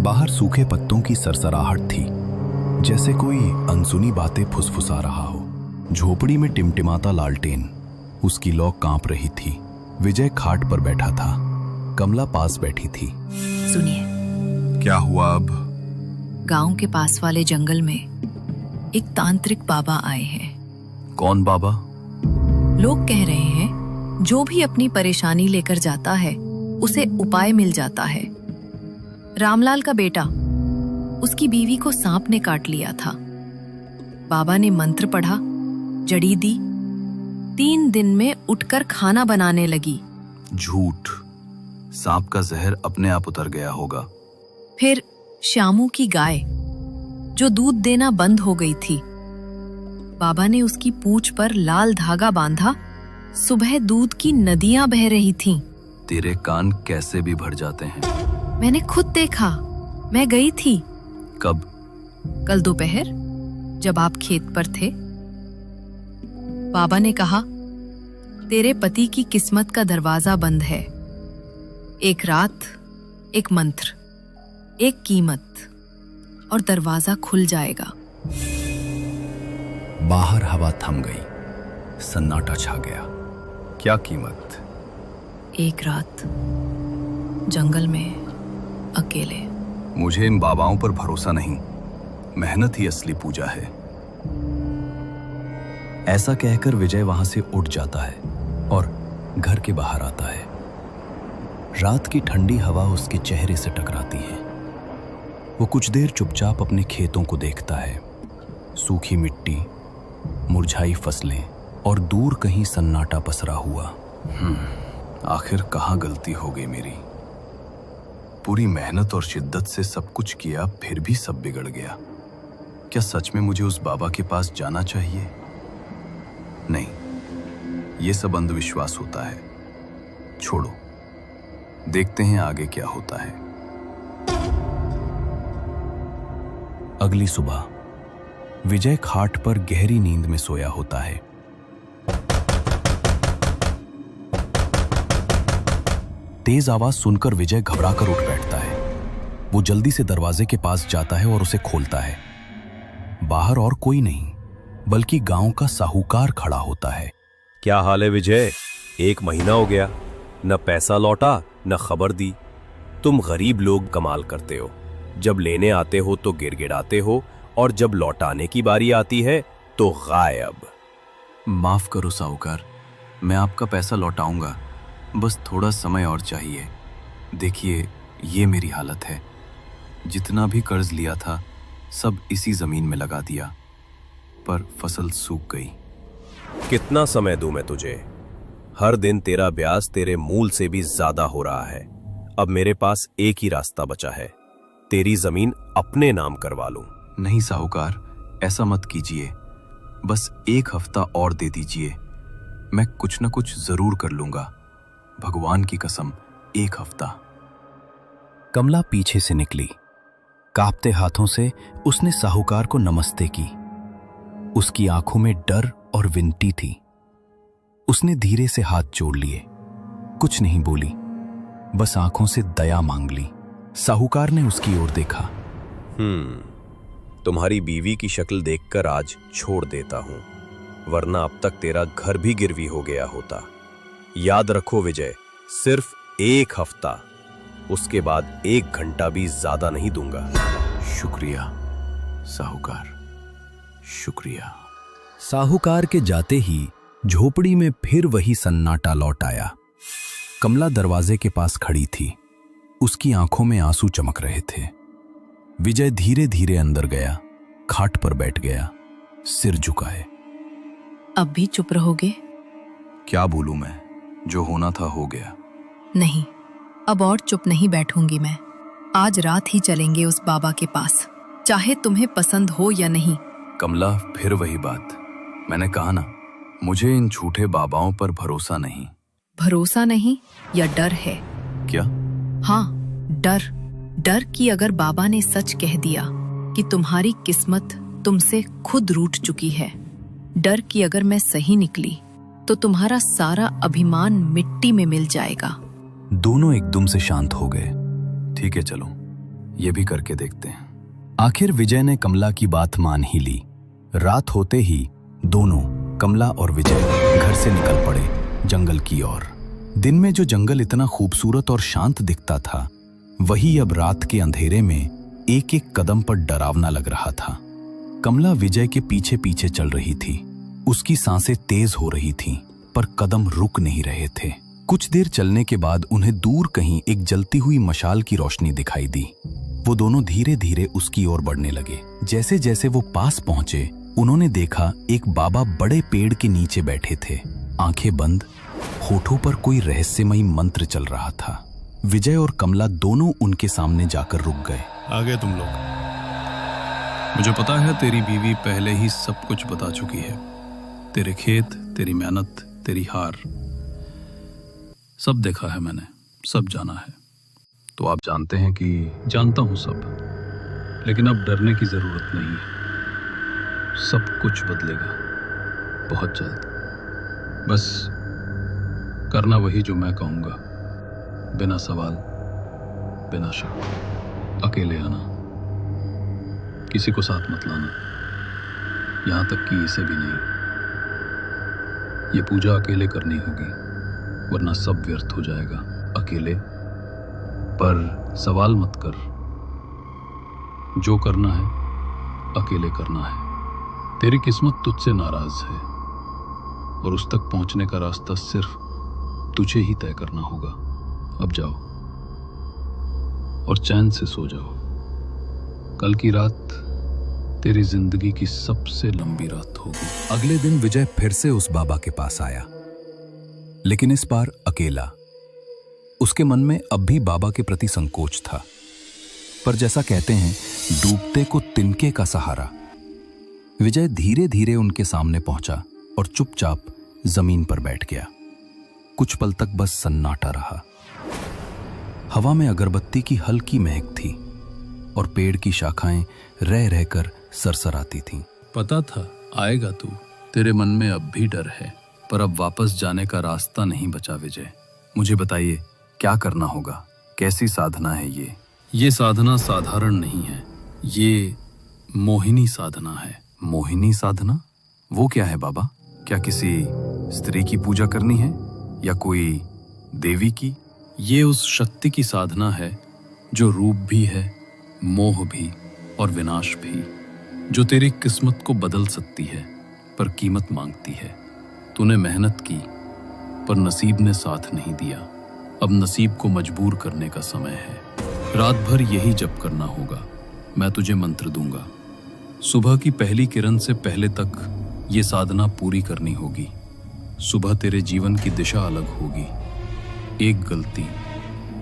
बाहर सूखे पत्तों की सरसराहट थी, जैसे कोई अनसुनी बातें फुसफुसा रहा हो। झोपड़ी में टिमटिमाता लालटेन, उसकी लौ कांप रही थी। विजय खाट पर बैठा था, कमला पास बैठी थी। सुनिए। क्या हुआ अब? गांव के पास वाले जंगल में एक तांत्रिक बाबा आए हैं। कौन बाबा? लोग कह रहे हैं जो भी अपनी परेशानी लेकर जाता है उसे उपाय मिल जाता है। रामलाल का बेटा, उसकी बीवी को सांप ने काट लिया था। बाबा ने मंत्र पढ़ा, जड़ी दी, 3 दिन में उठकर खाना बनाने लगी। झूठ। सांप का जहर अपने आप उतर गया होगा। फिर श्यामू की गाय, जो दूध देना बंद हो गई थी, बाबा ने उसकी पूंछ पर लाल धागा बांधा। सुबह दूध की नदियां बह रही थीं। तेरे कान कैसे भी भर जाते हैं। मैंने खुद देखा, मैं गई थी। कब? कल दोपहर, जब आप खेत पर थे। बाबा ने कहा, तेरे पति की किस्मत का दरवाजा बंद है। एक रात, एक मंत्र, एक कीमत, और दरवाजा खुल जाएगा। बाहर हवा थम गई, सन्नाटा छा गया। क्या कीमत? एक रात जंगल में अकेले। मुझे इन बाबाओं पर भरोसा नहीं, मेहनत ही असली पूजा है। ऐसा कहकर विजय वहां से उठ जाता है और घर के बाहर आता है। रात की ठंडी हवा उसके चेहरे से टकराती है। वो कुछ देर चुपचाप अपने खेतों को देखता है। सूखी मिट्टी, मुरझाई फसलें और दूर कहीं सन्नाटा पसरा हुआ। आखिर कहाँ गलती हो गई मेरी? पूरी मेहनत और शिद्दत से सब कुछ किया, फिर भी सब बिगड़ गया। क्या सच में मुझे उस बाबा के पास जाना चाहिए? नहीं, ये सब अंधविश्वास होता है। छोड़ो, देखते हैं आगे क्या होता है। अगली सुबह विजय खाट पर गहरी नींद में सोया होता है। तेज आवाज सुनकर विजय घबराकर उठ बैठता है। वो जल्दी से दरवाजे के पास जाता है और उसे खोलता है। बाहर और कोई नहीं, बल्कि गांव का साहूकार खड़ा होता है। क्या हाल है विजय? 1 महीना हो गया, न पैसा लौटा न खबर दी। तुम गरीब लोग कमाल करते हो। जब लेने आते हो तो गिड़गिड़ाते हो, और जब लौटाने की बारी आती है तो गायब। माफ करो साहूकार, मैं आपका पैसा लौटाऊंगा, बस थोड़ा समय और चाहिए। देखिए, ये मेरी हालत है। जितना भी कर्ज लिया था सब इसी जमीन में लगा दिया, पर फसल सूख गई। कितना समय दूं मैं तुझे? हर दिन तेरा ब्याज तेरे मूल से भी ज्यादा हो रहा है। अब मेरे पास एक ही रास्ता बचा है, तेरी जमीन अपने नाम करवा लूं। नहीं साहूकार, ऐसा मत कीजिए। बस 1 हफ्ता और दे दीजिए, मैं कुछ न कुछ जरूर कर लूंगा। भगवान की कसम, 1 हफ्ता। कमला पीछे से निकली। कांपते हाथों से उसने साहूकार को नमस्ते की। उसकी आंखों में डर और विनती थी। उसने धीरे से हाथ जोड़ लिए, कुछ नहीं बोली, बस आंखों से दया मांग ली। साहूकार ने उसकी ओर देखा। तुम्हारी बीवी की शक्ल देखकर आज छोड़ देता हूं, वरना अब तक तेरा घर भी गिरवी हो गया होता। याद रखो विजय, सिर्फ 1 हफ्ता, उसके बाद 1 घंटा भी ज्यादा नहीं दूंगा। शुक्रिया साहूकार, शुक्रिया। साहूकार के जाते ही झोपड़ी में फिर वही सन्नाटा लौट आया। कमला दरवाजे के पास खड़ी थी, उसकी आंखों में आंसू चमक रहे थे। विजय धीरे धीरे अंदर गया, खाट पर बैठ गया, सिर झुकाए। अब भी चुप रहोगे? क्या बोलूं मैं? जो होना था हो गया। नहीं, अब और चुप नहीं बैठूंगी मैं। आज रात ही चलेंगे उस बाबा के पास, चाहे तुम्हें पसंद हो या नहीं। कमला, फिर वही बात। मैंने कहा ना, मुझे इन झूठे बाबाओं पर भरोसा नहीं। भरोसा नहीं या डर है? क्या? हाँ, डर। डर कि अगर बाबा ने सच कह दिया कि तुम्हारी किस्मत तुमसे खुद रूठ चुकी है। डर कि अगर मैं सही निकली तो तुम्हारा सारा अभिमान मिट्टी में मिल जाएगा। दोनों एकदम से शांत हो गए। ठीक है, चलो। ये भी करके देखते हैं। आखिर विजय ने कमला की बात मान ही ली। रात होते ही दोनों, कमला और विजय, घर से निकल पड़े जंगल की ओर। दिन में जो जंगल इतना खूबसूरत और शांत दिखता था, वही अब रात के अंधेरे में एक एक कदम पर डरावना लग रहा था। कमला विजय के पीछे पीछे चल रही थी। उसकी सांसें तेज हो रही थीं, पर कदम रुक नहीं रहे थे। कुछ देर चलने के बाद उन्हें दूर कहीं एक जलती हुई मशाल की रोशनी दिखाई दी। वो दोनों धीरे धीरे उसकी ओर बढ़ने लगे। जैसे जैसे वो पास पहुंचे, उन्होंने देखा एक बाबा बड़े पेड़ के नीचे बैठे थे, आंखें बंद, होठों पर कोई रहस्यमयी मंत्र चल रहा था। विजय और कमला दोनों उनके सामने जाकर रुक गए। आगे तुम लोग। मुझे पता है तेरी बीवी पहले ही सब कुछ बता चुकी है। तेरे खेत, तेरी मेहनत, तेरी हार, सब देखा है मैंने, सब जाना है। तो आप जानते हैं कि जानता हूं सब, लेकिन अब डरने की जरूरत नहीं है। सब कुछ बदलेगा बहुत जल्द। बस करना वही जो मैं कहूंगा, बिना सवाल, बिना शक। अकेले आना, किसी को साथ मत लाना, यहां तक कि इसे भी नहीं। ये पूजा अकेले करनी होगी, वरना सब व्यर्थ हो जाएगा। अकेले, पर सवाल मत कर। जो करना है अकेले करना है। तेरी किस्मत तुझसे नाराज है और उस तक पहुंचने का रास्ता सिर्फ तुझे ही तय करना होगा। अब जाओ और चैन से सो जाओ। कल की रात तेरी जिंदगी की सबसे लंबी रात होगी। अगले दिन विजय फिर से उस बाबा के पास आया, लेकिन इस बार अकेला। उसके मन में अब भी बाबा के प्रति संकोच था, पर जैसा कहते हैं, डूबते को तिनके का सहारा। विजय धीरे धीरे उनके सामने पहुंचा और चुपचाप जमीन पर बैठ गया। कुछ पल तक बस सन्नाटा रहा। हवा में अगरबत्ती की हल्की महक थी और पेड़ की शाखाएं रह रहकर सरसराती थीं। पता था आएगा तू। तेरे मन में अब भी डर है, पर अब वापस जाने का रास्ता नहीं बचा विजय। मुझे बताइए, क्या करना होगा? कैसी साधना है ये? ये साधना साधारण नहीं है, ये मोहिनी साधना है। मोहिनी साधना? वो क्या है बाबा? क्या किसी स्त्री की पूजा करनी है या कोई देवी की? ये उस शक्ति की साधना है जो रूप भी है, मोह भी और विनाश भी, जो तेरी किस्मत को बदल सकती है पर कीमत मांगती है। तूने मेहनत की पर नसीब ने साथ नहीं दिया। अब नसीब को मजबूर करने का समय है। रात भर यही जप करना होगा। मैं तुझे मंत्र दूंगा। सुबह की पहली किरण से पहले तक ये साधना पूरी करनी होगी। सुबह तेरे जीवन की दिशा अलग होगी। एक गलती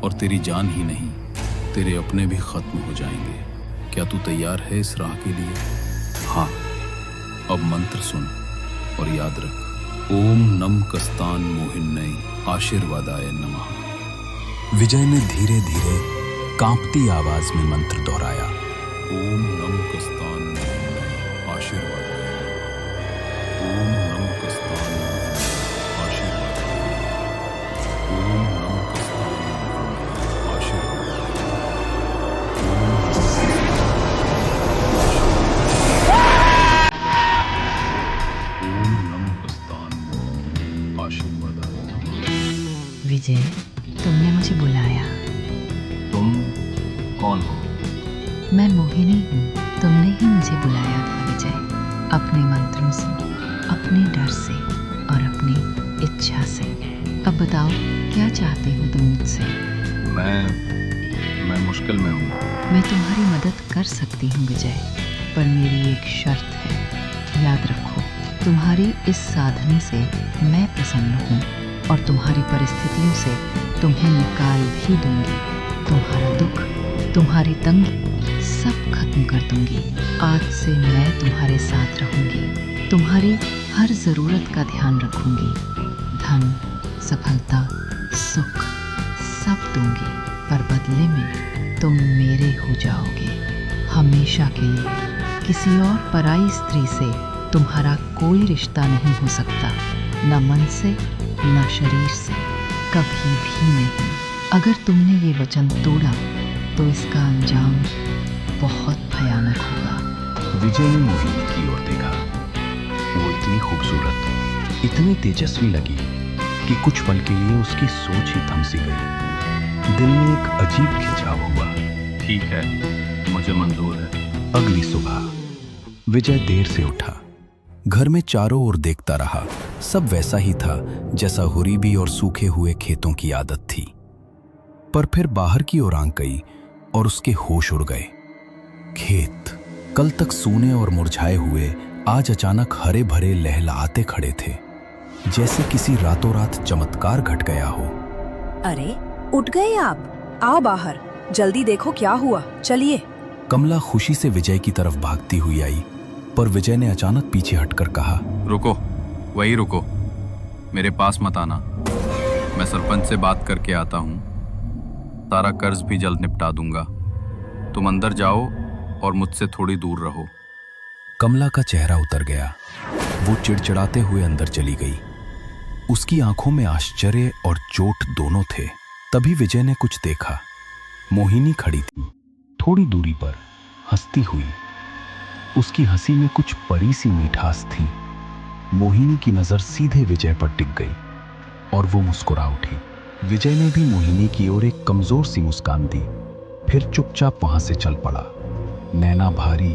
और तेरी जान ही नहीं, तेरे अपने भी खत्म हो जाएंगे। क्या तू तैयार है इस राह के लिए? हाँ, अब मंत्र सुन और याद रख। ओम नम कस्तान मोहिन्नय आशीर्वादाय नमः। विजय ने धीरे धीरे कांपती आवाज में मंत्र दोहराया। ओम नम कस्तान मोहिन्नय आशीर्वादाय। ओम नम कस्तान मोहिन्नय आशीर्वादाय। ओम नम कस्तान मोहिन्नय आशीर्वादाय। ओम नम कस्तान मोहिन्नय आशीर्वादाय। विजय, तुमने मुझे बुलाया। तुम कौन हो? मैं मोहिनी हूँ। तुमने ही मुझे बुलाया था विजय, अपने मंत्रों से, अपने डर से और अपनी इच्छा से। अब बताओ, क्या चाहते हो तुम मुझसे? मैं मुश्किल में हूँ। मैं तुम्हारी मदद कर सकती हूँ विजय, पर मेरी एक शर्त है। याद रखो, तुम्हारी इस साधना से मैं प्रसन्न हूँ और तुम्हारी परिस्थितियों से तुम्हें निकाल भी दूंगी। तुम्हारा दुख, तुम्हारी तंगी सब खत्म कर दूंगी। आज से मैं तुम्हारे साथ रहूंगी, तुम्हारी हर जरूरत का ध्यान रखूंगी। धन, सफलता, सुख सब दूंगी, पर बदले में तुम मेरे हो जाओगे हमेशा के लिए। किसी और पराई स्त्री से तुम्हारा कोई रिश्ता नहीं हो सकता, न मन से न शरीर से, कभी भी नहीं। अगर तुमने ये वचन तोड़ा तो इसका अंजाम बहुत भयानक होगा। विजय ने मोहिनी की ओर देखा। वो इतनी खूबसूरत, इतनी तेजस्वी लगी कि कुछ पल के लिए उसकी सोच ही थम सी गई। दिल में एक अजीब खिंचाव हुआ। ठीक है, मुझे मंजूर है। अगली सुबह विजय देर से उठा। घर में चारों ओर देखता रहा। सब वैसा ही था जैसा हुरीबी और सूखे हुए खेतों की आदत थी। पर फिर बाहर की ओर आंख गई और उसके होश उड़ गए। खेत कल तक सूने और मुरझाए हुए आज अचानक हरे भरे लहलहाते खड़े थे, जैसे किसी रातों रात चमत्कार घट गया हो। अरे उठ गए आप, आ बाहर, जल्दी देखो क्या हुआ, चलिए। कमला खुशी से विजय की तरफ भागती हुई आई, पर विजय ने अचानक पीछे हटकर कहा, रुको, वही रुको, मेरे पास मत आना। मैं सरपंच से बात करके आता हूँ, सारा कर्ज भी जल्द निपटा दूंगा। तुम अंदर जाओ और मुझसे थोड़ी दूर रहो। कमला का चेहरा उतर गया। वो चिड़चिड़ाते हुए अंदर चली गई। उसकी आंखों में आश्चर्य और चोट दोनों थे। तभी विजय ने कुछ देखा। मोहिनी खड़ी थी, थोड़ी दूरी पर, हंसती हुई। उसकी हंसी में कुछ परी सी मिठास थी। मोहिनी की नजर सीधे विजय पर टिक गई और वो मुस्कुरा उठी। विजय ने भी मोहिनी की ओर एक कमजोर सी मुस्कान दी, फिर चुपचाप वहां से चल पड़ा। नैना भारी,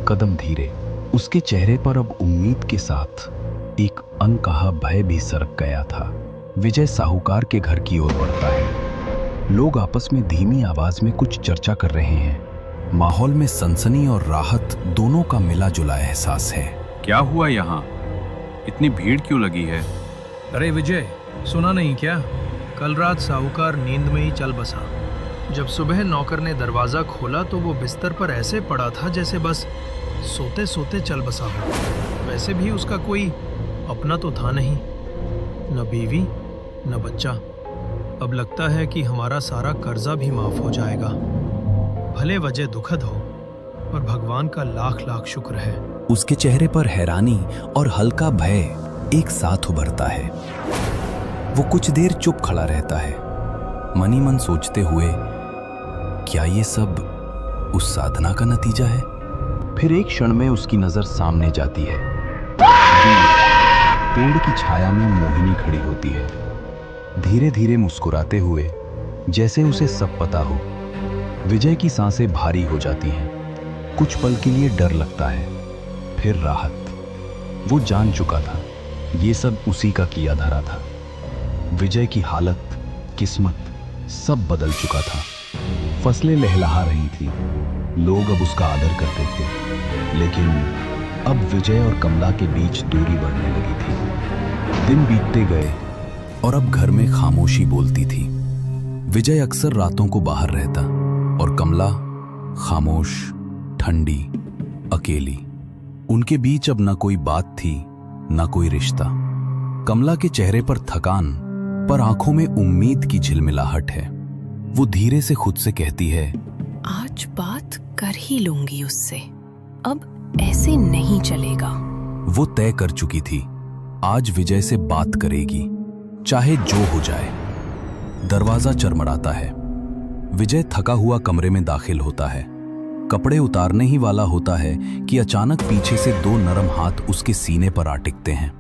कदम धीरे। उसके चेहरे पर अब उम्मीद के साथ एक अनकहा भय भी सरक गया था। विजय साहूकार के घर की ओर बढ़ता है। लोग आपस में धीमी आवाज में कुछ चर्चा कर रहे हैं। माहौल में सनसनी और राहत दोनों का मिला जुला एहसास है। क्या हुआ यहाँ? इतनी भीड़ क्यों लगी है? अरे विजय, सुना नहीं क्या? कल रात साहूकार नींद में ही चल बसा। जब सुबह नौकर ने दरवाजा खोला तो वो बिस्तर पर ऐसे पड़ा था जैसे बस सोते सोते चल बसा हो। वैसे भी उसका कोई अपना तो था नहीं, न बीवी न बच्चा। अब लगता है कि हमारा सारा कर्जा भी माफ हो जाएगा। भले वजह दुखद हो, पर भगवान का लाख लाख शुक्र है। उसके चेहरे पर हैरानी और हल्का भय एक साथ उभरता है। वो कुछ देर चुप खड़ा रहता है, मनी मन सोचते हुए, क्या ये सब उस साधना का नतीजा है? फिर एक क्षण में उसकी नजर सामने जाती है। पेड़ की छाया में मोहिनी खड़ी होती है, धीरे धीरे मुस्कुराते हुए, जैसे उसे सब पता हो। विजय की सांसें भारी हो जाती हैं। कुछ पल के लिए डर लगता है, फिर राहत। वो जान चुका था ये सब उसी का किया धरा था। विजय की हालत, किस्मत सब बदल चुका था। फसलें लहलहा रही थी, लोग अब उसका आदर करते थे, लेकिन अब विजय और कमला के बीच दूरी बढ़ने लगी थी। दिन बीतते गए और अब घर में खामोशी बोलती थी। विजय अक्सर रातों को बाहर रहता और कमला खामोश, ठंडी, अकेली। उनके बीच अब न कोई बात थी, न कोई रिश्ता। कमला के चेहरे पर थकान, पर आंखों में उम्मीद की झिलमिलाहट है। वो धीरे से खुद से कहती है, आज बात कर ही लूंगी उससे, अब ऐसे नहीं चलेगा। वो तय कर चुकी थी, आज विजय से बात करेगी, चाहे जो हो जाए। दरवाजा चरमराता है। विजय थका हुआ कमरे में दाखिल होता है। कपड़े उतारने ही वाला होता है कि अचानक पीछे से दो नरम हाथ उसके सीने पर आ टिकते हैं।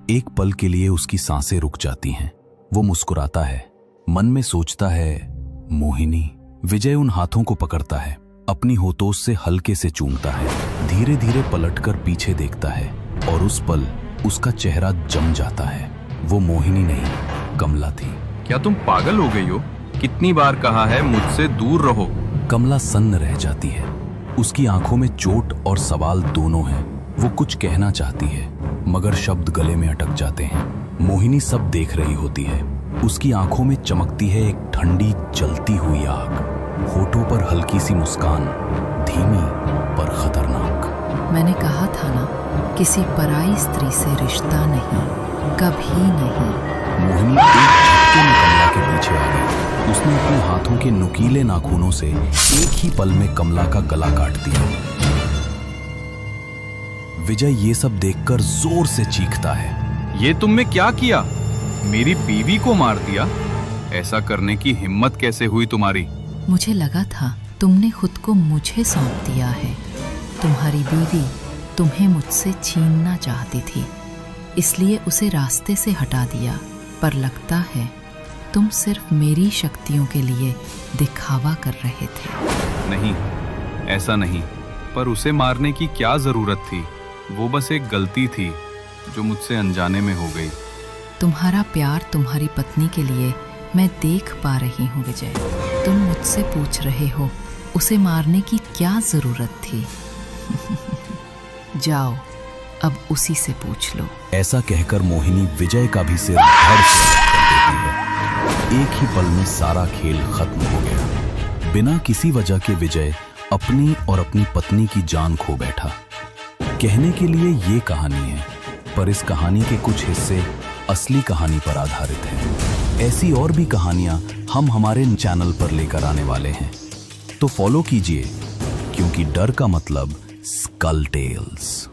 एक पल के लिए उसकी सांसें रुक जाती हैं। वो मुस्कुराता है, मन में सोचता है, मोहिनी। विजय उन हाथों को पकड़ता है, अपनी होठों से हल्के से चूमता है, धीरे धीरे पलटकर पीछे देखता है और उस पल उसका चेहरा जम जाता है। वो मोहिनी नहीं, कमला थी। क्या तुम पागल हो गई हो? कितनी बार कहा है मुझसे दूर रहो। कमला सन्न रह जाती है। उसकी आंखों में चोट और सवाल दोनों हैं। वो कुछ कहना चाहती है, मगर शब्द गले में अटक जाते हैं। मोहिनी सब देख रही होती है। उसकी आंखों में चमकती है एक ठंडी जलती हुई आग, होठों पर हल्की सी मुस्कान, धीमी पर खतरनाक। मैंने कहा था ना, किसी पराई स्त्री से रिश्ता नहीं, कभी नहीं। मोहिनी एक झटके में कमला के पीछे आ गई। उसने अपने हाथों के नुकीले नाखूनों से एक ही पल में कमला का गला काट दिया। विजय ये सब देखकर जोर से चीखता है, ये तुमने क्या किया? मेरी बीवी को मार दिया? ऐसा करने की हिम्मत कैसे हुई तुम्हारी? मुझे लगा था तुमने खुद को मुझे सौंप दिया है। तुम्हारी बीवी तुम्हें मुझसे छीनना चाहती थी, इसलिए उसे रास्ते से हटा दिया। पर लगता है तुम सिर्फ मेरी शक्तियों के लिए दिखावा कर रहे थे। नहीं, ऐसा नहीं। पर उसे मारने की क्या जरूरत थी? वो बस एक गलती थी जो मुझसे अनजाने में हो गई। तुम्हारा प्यार तुम्हारी पत्नी के लिए मैं देख पा रही हूँ विजय। तुम मुझसे पूछ रहे हो उसे मारने की क्या जरूरत थी? जाओ अब उसी से पूछ लो। ऐसा कहकर मोहिनी विजय का भी सिर धड़ से कर देती है। एक ही पल में सारा खेल खत्म हो गया। बिना किसी वजह के विजय अपनी और अपनी पत्नी की जान खो बैठा। कहने के लिए ये कहानी है, पर इस कहानी के कुछ हिस्से असली कहानी पर आधारित हैं। ऐसी और भी कहानियां हम हमारे चैनल पर लेकर आने वाले हैं, तो फॉलो कीजिए, क्योंकि डर का मतलब स्कल टेल्स।